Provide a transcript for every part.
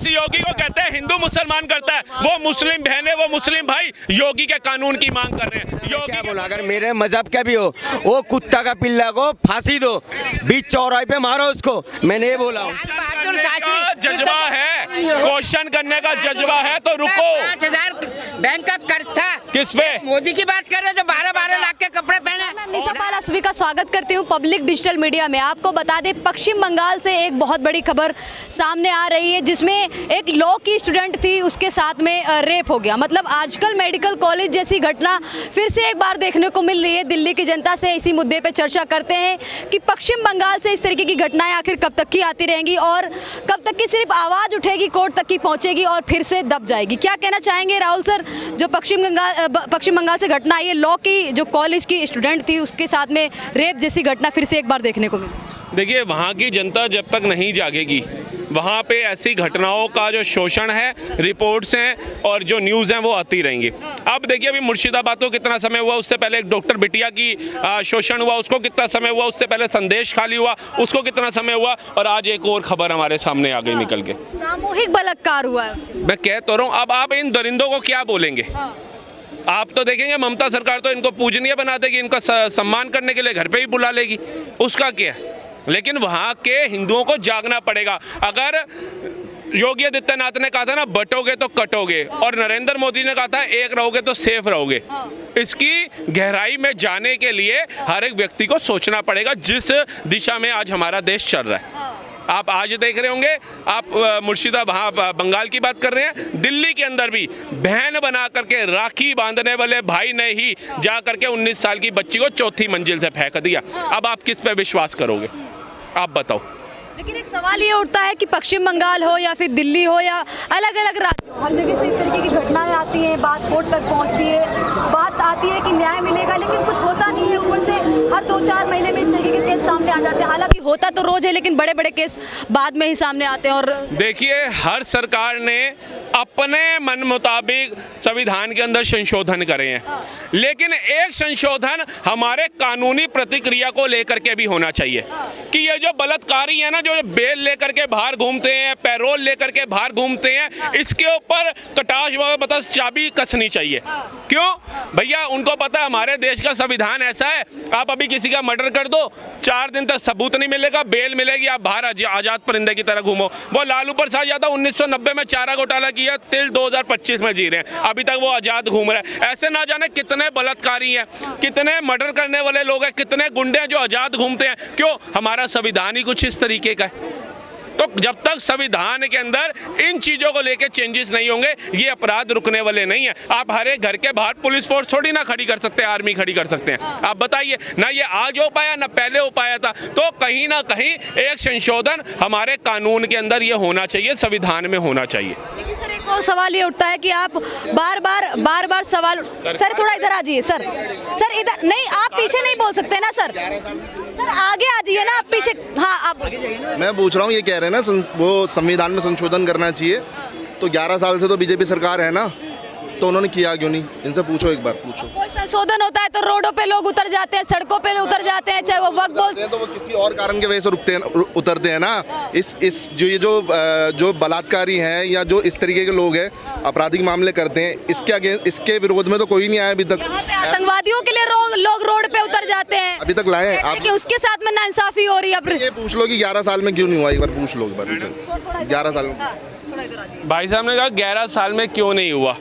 इस योगी को कहते हैं हिंदू मुसलमान करता है, वो मुस्लिम बहने वो मुस्लिम भाई योगी के कानून की मांग कर रहे हैं। योगी क्या बोला, अगर मेरे मजहब का भी हो वो कुत्ता का पिल्ला को फांसी दो, बीच चौराहे पे मारो उसको, मैंने ये बोला हूँ। जज्बा है, क्वेश्चन करने का जज्बा है तो रुको। 5,000 बैंक का कर्ज था, किस पे? मोदी की बात कर रहे हो जो 12-12 लाख के कपड़े पहने। निशा पाल, आप सभी का स्वागत करती हूँ पब्लिक डिजिटल मीडिया में। आपको बता दें, पश्चिम बंगाल से एक बहुत बड़ी खबर सामने आ रही है जिसमें एक लॉ की स्टूडेंट थी, उसके साथ में रेप हो गया। मतलब आजकल मेडिकल कॉलेज जैसी घटना फिर से एक बार देखने को मिल रही है। दिल्ली की जनता से इसी मुद्दे पर चर्चा करते हैं कि पश्चिम बंगाल से इस तरीके की घटनाएं आखिर कब तक की आती रहेंगी और कब तक की सिर्फ आवाज़ उठेगी, कोर्ट तक की पहुंचेगी और फिर से दब जाएगी। क्या कहना चाहेंगे राहुल सर, जो पश्चिम बंगाल से घटना आई है, लॉ की जो कॉलेज की स्टूडेंट थी उसके साथ में रेप जैसी घटना फिर से एक बार देखने को मिली। देखिए, वहाँ की जनता जब तक नहीं जागेगी, वहाँ पे ऐसी घटनाओं का जो शोषण है, रिपोर्ट्स हैं और जो न्यूज़ हैं वो आती रहेंगी। अब देखिए, अभी मुर्शिदाबाद को कितना समय हुआ, उससे पहले एक डॉक्टर बिटिया की शोषण हुआ, उसको कितना समय हुआ, उससे पहले संदेश खाली हुआ, उसको कितना समय हुआ, और आज एक और खबर हमारे सामने आ गई निकल के, सामूहिक बलात्कार हुआ है। मैं कह तो रहा हूँ, अब आप इन दरिंदों को क्या बोलेंगे? आप तो देखेंगे ममता सरकार तो इनको पूजनीय बना देगी, इनका सम्मान करने के लिए घर पे ही बुला लेगी, उसका क्या है? लेकिन वहाँ के हिंदुओं को जागना पड़ेगा। अगर योगी आदित्यनाथ ने कहा था ना, बटोगे तो कटोगे, और नरेंद्र मोदी ने कहा था एक रहोगे तो सेफ रहोगे, इसकी गहराई में जाने के लिए हर एक व्यक्ति को सोचना पड़ेगा जिस दिशा में आज हमारा देश चल रहा है। आप आज देख रहे होंगे, आप मुर्शिदाबाद बंगाल की बात कर रहे हैं, दिल्ली के अंदर भी बहन बना करके राखी बांधने वाले भाई ने ही जा करके 19 साल की बच्ची को चौथी मंजिल से फेंक दिया। अब आप किस पे विश्वास करोगे? आप बताओ। लेकिन एक सवाल ये उठता है कि पश्चिम बंगाल हो या फिर दिल्ली हो या अलग अलग राज्य, हर जगह से इस तरीके की घटनाएं आती हैं, बात कोर्ट तक पहुंचती है, बात आती है कि न्याय मिलेगा, लेकिन कुछ होता नहीं है। ऊपर से हर 2-4 महीने में इस तरीके के केस सामने आ जाते हैं। हालांकि होता तो रोज है, लेकिन बड़े बड़े केस बाद में ही सामने आते हैं। और देखिए, हर सरकार ने अपने मन मुताबिक संविधान के अंदर संशोधन करे हैं, लेकिन एक संशोधन हमारे कानूनी प्रतिक्रिया को लेकर के भी होना चाहिए कि ये जो बलात्कारी है ना, जो बेल लेकर के बाहर घूमते हैं, पैरोल लेकर के बाहर घूमते हैं, इसके ऊपर कटाश व चाबी कसनी चाहिए। क्यों भैया? उनको पता है हमारे देश का संविधान ऐसा है, आप अभी किसी का मर्डर कर दो, 4 दिन तक सबूत नहीं मिलेगा, बेल मिलेगी, आप बाहर आजाद परिंदे की तरह घूमो। वो लालू प्रसाद यादव 1990 में चारा घोटाला किया, तिल 2025 में जी रहे हैं, अभी तक वो आजाद घूम रहे हैं। ऐसे ना जाने कितने बलात्कारी हैं, कितने मर्डर करने वाले लोग हैं, कितने गुंडे हैं जो आजाद घूमते हैं। क्यों? हमारा संविधान ही कुछ इस तरीके का है। तो जब तक संविधान के अंदर इन चीजों को लेकर चेंजेस नहीं होंगे, ये अपराध रुकने वाले नहीं है। आप हर एक घर के बाहर पुलिस फोर्स थोड़ी ना खड़ी कर सकते हैं, आर्मी खड़ी कर सकते हैं। आप बताइए ना, ये आज हो पाया ना पहले हो पाया था। तो कहीं ना कहीं एक संशोधन हमारे कानून के अंदर ये होना चाहिए, संविधान में होना चाहिए। लेकिन सर, एक और सवाल ये उठता है कि आप बार बार सवाल, सर थोड़ा इधर आ जाइए सर इधर नहीं, आप पीछे नहीं बोल सकते ना सर आगे आ जाइए ना, आप पीछे। हाँ, आप मैं पूछ रहा हूँ, ये कह रहे हैं ना वो संविधान में संशोधन करना चाहिए, तो 11 साल से तो बीजेपी सरकार है ना, तो उन्होंने किया क्यों नहीं? इनसे पूछो, एक बार पूछो। कोई संशोधन होता है तो रोडों पे लोग उतर जाते हैं, सड़कों पे उतर जाते हैं, चाहे वो वक्त बोल, तो वो किसी और कारण के वजह से उतरते हैं ना। इस जो बलात्कारी हैं या जो इस तरीके के लोग हैं, आपराधिक मामले करते हैं, इसके विरोध में तो कोई नहीं आया अभी तक। आतंकवादियों के लिए लोग रोड पे उतर जाते हैं, अभी तक लाए आप? उसके साथ में नाइंसाफी हो रही है। ये पूछ लो कि 11 साल में क्यों नहीं हुआ, एक बार पूछ लो, 11 साल में। भाई साहब ने कहा 11 साल में क्यों नहीं हुआ।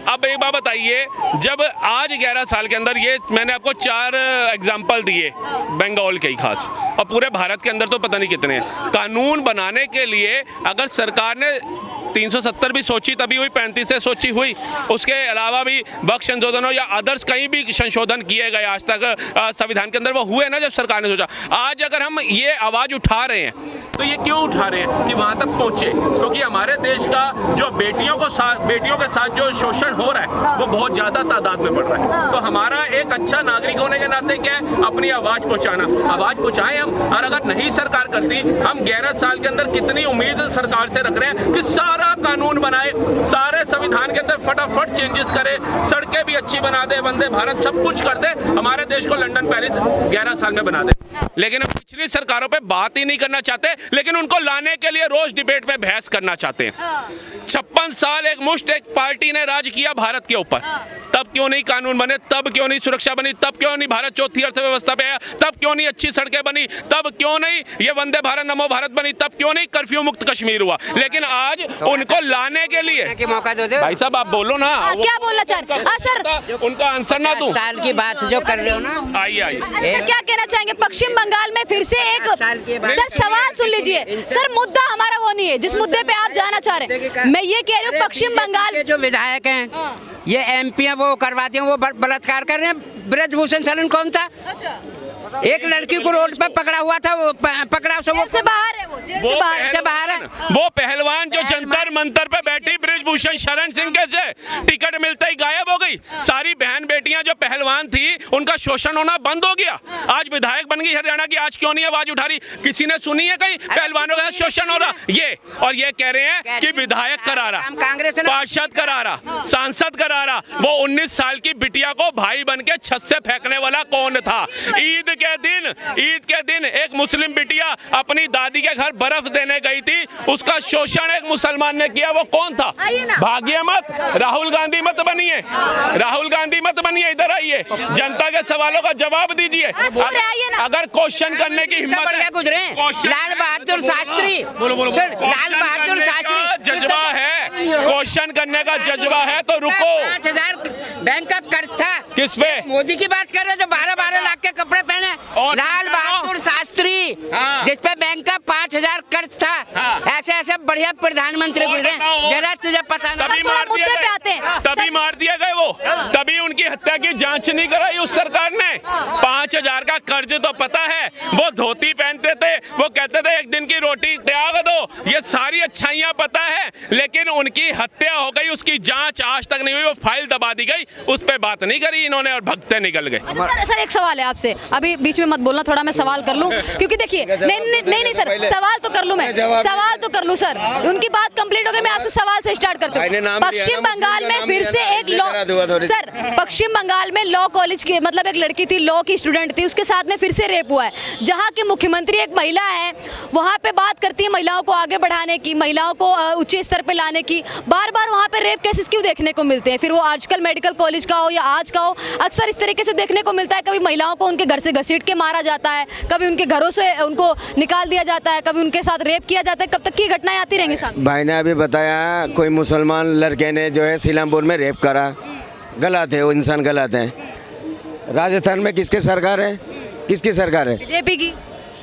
अब एक बात बताइए, जब आज 11 साल के अंदर, ये मैंने आपको 4 एग्जाम्पल दिए बंगाल के ही खास, और पूरे भारत के अंदर तो पता नहीं कितने हैं। कानून बनाने के लिए अगर सरकार ने 370 भी सोची तभी हुई, 35 से सोची हुई, उसके अलावा भी वक्त संशोधन हो या अदर्स कहीं भी संशोधन किए गए आज तक संविधान के अंदर, वो हुए ना जब सरकार ने सोचा। आज अगर हम ये आवाज़ उठा रहे हैं तो ये क्यों उठा रहे हैं कि वहाँ तक पहुँचे? क्योंकि हमारे देश का जो बेटियों के साथ जो शोषण हो रहा है वो बहुत ज़्यादा तादाद में बढ़ रहा है। तो हमारा एक अच्छा नागरिक होने के नाते क्या है, अपनी आवाज़ पहुँचाना। आवाज़ पहुँचाएं हम, और अगर नहीं सरकार करती, हम 11 साल के अंदर कितनी उम्मीद सरकार से रख रहे हैं कि सारा कानून बनाए, सारे संविधान के अंदर फटाफट चेंजेस करे, सड़कें भी अच्छी बना दे, वंदे भारत सब कुछ कर दे, हमारे देश को लंदन पेरिस 11 साल में बना दे। लेकिन हम पिछली सरकारों पे बात ही नहीं करना चाहते, लेकिन उनको लाने के लिए रोज डिबेट में बहस करना चाहते हैं। 56 साल एक मुश्त एक पार्टी ने राज किया भारत के ऊपर, तब क्यों नहीं कानून बने, तब क्यों नहीं सुरक्षा बनी, तब क्यों नहीं भारत चौथी अर्थव्यवस्था पे आया, तब क्यों नहीं अच्छी सड़कें बनी, तब क्यों नहीं ये वंदे भारत नमो भारत बनी, तब क्यों नहीं कर्फ्यू मुक्त कश्मीर हुआ। लेकिन आज उनको लाने के लिए मौका दो भाई साहब आप बोलो ना, क्या बोलना चाह रहे हैं सर? उनका आंसर ना दूं। साल की बात जो कर रहे हो ना, आइए आइए सर क्या कहना चाहेंगे? पश्चिम बंगाल में फिर से एक सर सवाल सुन लीजिए सर, मुद्दा हमारा वो नहीं है जिस मुद्दे पे आप जाना चाह रहे हैं। मैं ये कह रही हूँ पश्चिम बंगाल के जो विधायक हैं, ये एमपी हैं, वो करवाते हैं, वो बलात्कार कर रहे हैं। ब्रजभूषण शरण कौन था? एक लड़की को रोड पर पकड़ा हुआ था, वो पकड़ा से वो जेल से बाहर है, वो जेल से बाहर से बाहर है। वो पहलवान जो जंतर मंतर पे बैठी ब्रिजभूषण शरण सिंह के से टिकट मिलते ही गायब हो गई। सारी बहन बेटियां जो पहलवान थी उनका शोषण होना बंद हो गया। आज विधायक बन गई हरियाणा की, आज क्यों नहीं आवाज उठा रही? किसी ने सुनी है कहीं पहलवानों का शोषण हो रहा? ये और ये कह रहे हैं कि विधायक करा रहा, कांग्रेस पार्षद करा रहा, सांसद करा रहा। वो 19 साल की बिटिया को भाई बन के छत से फेंकने वाला कौन था? ईद के दिन एक मुस्लिम बिटिया अपनी दादी के घर बर्फ देने गई थी, उसका शोषण एक मुसलमान ने किया। वो कौन था? भागिए मत, राहुल गांधी मत बनिए, राहुल गांधी मत बनिए, इधर आइए, जनता के सवालों का जवाब दीजिए। अगर क्वेश्चन करने की हिम्मत है, गुजरे लाल बहादुर शास्त्री, लाल बहादुर शास्त्री जज्बा है, क्वेश्चन करने का जज्बा है तो रुको। 5000 बैंक का कर्ज था, किस पे? मोदी की बात कर रहे जो 12-12 लाख के कपड़े पहने, और लाल बहादुर शास्त्री, जिस पे बैंक का 5000 कर्ज था। ऐसे ऐसे बढ़िया प्रधानमंत्री गुजरे, जरा तुझे पता ना। तभी मार मुद्दे पे आते हैं, तभी मार दिया गए वो, तभी उनकी हत्या की जांच नहीं कराई उस सरकार ने। 5000 का कर्ज तो पता है, वो धोती पहनते थे, वो कहते थे एक दिन की रोटी त्याग दो, ये सारी अच्छाइयां पता है, लेकिन उनकी हत्या हो गई, उसकी जांच आज तक नहीं हुई, वो फाइल दबा दी गई, उस पर बात नहीं करी इन्होंने और भगते निकल गए। सर एक सवाल है आपसे, अभी बीच में मत बोलना, थोड़ा मैं सवाल कर लूं, क्योंकि देखिए नहीं सर, सवाल तो कर लूं, मैं सवाल तो कर लूं सर, उनकी बात कंप्लीट हो गई, मैं आपसे सवाल से स्टार्ट करती हूँ। पश्चिम बंगाल में फिर से एक लॉ, सर पश्चिम बंगाल में लॉ कॉलेज की मतलब एक लड़की थी, लॉ की स्टूडेंट थी, उसके साथ में फिर से रेप हुआ है। जहाँ की मुख्यमंत्री एक महिला है, वहाँ पे बात करती है महिलाओं को आगे बढ़ाने की, महिलाओं को उच्च स्तर पे लाने की, बार बार वहाँ पे रेप केसेस क्यों देखने को मिलते हैं? फिर वो आजकल मेडिकल कॉलेज का हो या आज का हो, अक्सर इस तरीके से देखने को मिलता है। कभी महिलाओं को उनके घर से घसीट के मारा जाता है, कभी उनके घरों से उनको निकाल दिया जाता है, कभी उनके साथ रेप किया जाता है। कब तक की घटनाएं आती रहेंगी सामने? भाई ने अभी बताया कोई मुसलमान लड़के ने जो है सीलमपुर में रेप करा, गलत है, वो इंसान गलत है। राजस्थान में किसकी सरकार है? किसकी सरकार है? बीजेपी की।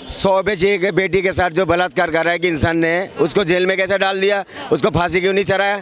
100 बेटी के साथ जो बलात्कार कर रहा है कि इंसान ने, उसको जेल में कैसे डाल दिया? उसको फांसी क्यों नहीं चढ़ाया?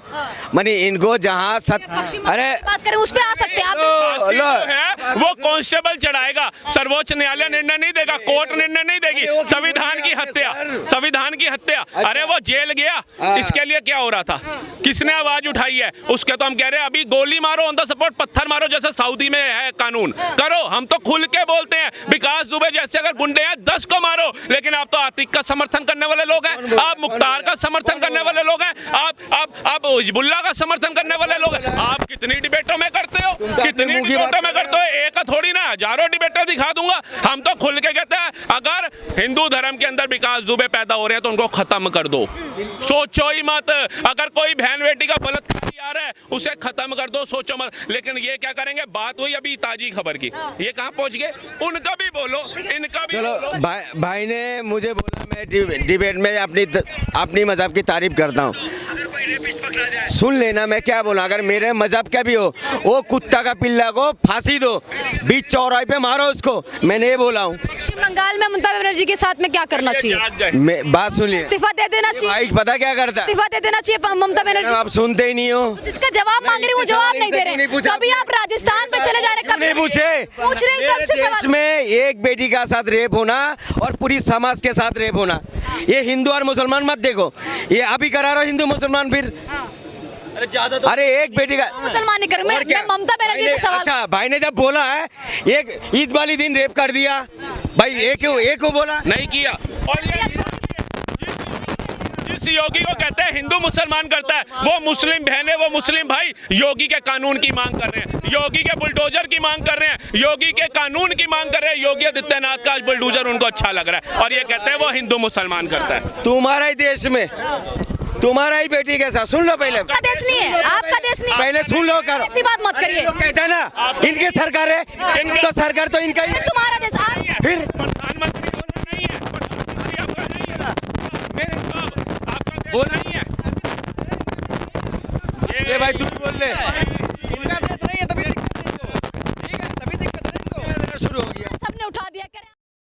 मानी इनको जहाँ अरे बात करें उस पे आ सकते हैं आप। फांसी जो है वो कांस्टेबल चढ़ाएगा, सर्वोच्च न्यायालय निर्णय नहीं देगा, कोर्ट निर्णय नहीं देगी। संविधान की हत्या, संविधान की हत्या, अरे वो जेल गया, इसके लिए क्या हो रहा था? किसने आवाज उठाई है? उसके तो हम कह रहे हैं अभी गोली मारो, ऑन द स्पॉट पत्थर मारो, जैसे सऊदी में है कानून, करो। हम तो खुल के बोलते हैं, विकास दुबे जैसे अगर गुंडे हैं 10 को मारो, लेकिन आप तो आतिक का समर्थन करने वाले लोग हैं, आप मुख्तार का समर्थन करने वाले लोग हैं, आप हिजबुल्लाह का समर्थन करने वाले लोग हैं। आप कितनी डिबेटों में करते हो, कितनी डिबेटों में करते हो? एक थोड़ी ना, हजारों डिबेटें दिखा दूंगा। हम तो खुल के कहते हैं अगर हिंदू धर्म के अंदर विकास दुबे पैदा हो रहे हैं तो उनको खत्म कर दो, सोचो ही मत। अगर कोई बहन बेटी का बलात्कारी आ रहा है उसे खत्म कर दो, सोचो मत। लेकिन ये क्या करेंगे? बात हुई अभी ताजी खबर की, ये कहाँ पहुंच गए? उनका भी बोलो, इनका भी बोलो। भाई ने मुझे बोला मैं डिबेट में अपनी मजहब की तारीफ करता हूँ, सुन लेना मैं क्या बोला। अगर मेरे मजहब का भी हो, वो कुत्ता का पिल्ला को फांसी दो, बीच चौराहे पे मारो उसको, मैंने ये बोला हूँ। पश्चिम बंगाल में ममता बनर्जी के साथ में क्या करना चाहिए? मैं बात सुनिए, इस्तीफा दे देना चाहिए। भाई पता क्या करता है? इस्तीफा दे देना चाहिए ममता बनर्जी। आप सुनते ही नहीं हो, जिसका जवाब मांग रही वो जवाब नहीं दे रहे। कभी आप राजस्थान पे चले जा रहे, नहीं पूछे, पूछ रहे तब से सवाल। में एक बेटी का साथ रेप होना और पूरी समाज के साथ रेप होना, ये हिंदू और मुसलमान मत देखो, ये अभी करा रहा हिंदू मुसलमान। फिर अरे एक बेटी का मुसलमान नहीं करेंगे। मैं ममता बनर्जी पे सवाल। अच्छा भाई ने जब बोला है एक ईद वाली दिन रेप कर दिया, भाई एक को बोला नहीं किया। और ये जिस इस योगी को कहते हैं हिंदू मुसलमान करता है, वो मुस्लिम बहनें, वो मुस्लिम भाई योगी के कानून की मांग कर रहे हैं, योगी के बुलडोजर की मांग कर रहे हैं, योगी के कानून की मांग कर रहे हैं। योगी आदित्यनाथ का बुलडोजर उनको अच्छा लग रहा है और ये कहते हैं वो हिंदू मुसलमान करता है। तुम्हारा ही देश में तुम्हारा ही बेटी कैसा, सुन लो पहले। आपका देश नहीं है, आपका देश नहीं है। पहले सुन लो, करो ऐसी बात मत करिए। लोग कहते हैं ना इनकी सरकार है, तो सरकार तो इनका ही है। तुम्हारा देश फिर प्रधानमंत्री नहीं है, प्रधानमंत्री आपका नहीं है, आपका देश नहीं है। ये भाई तू बोल ले।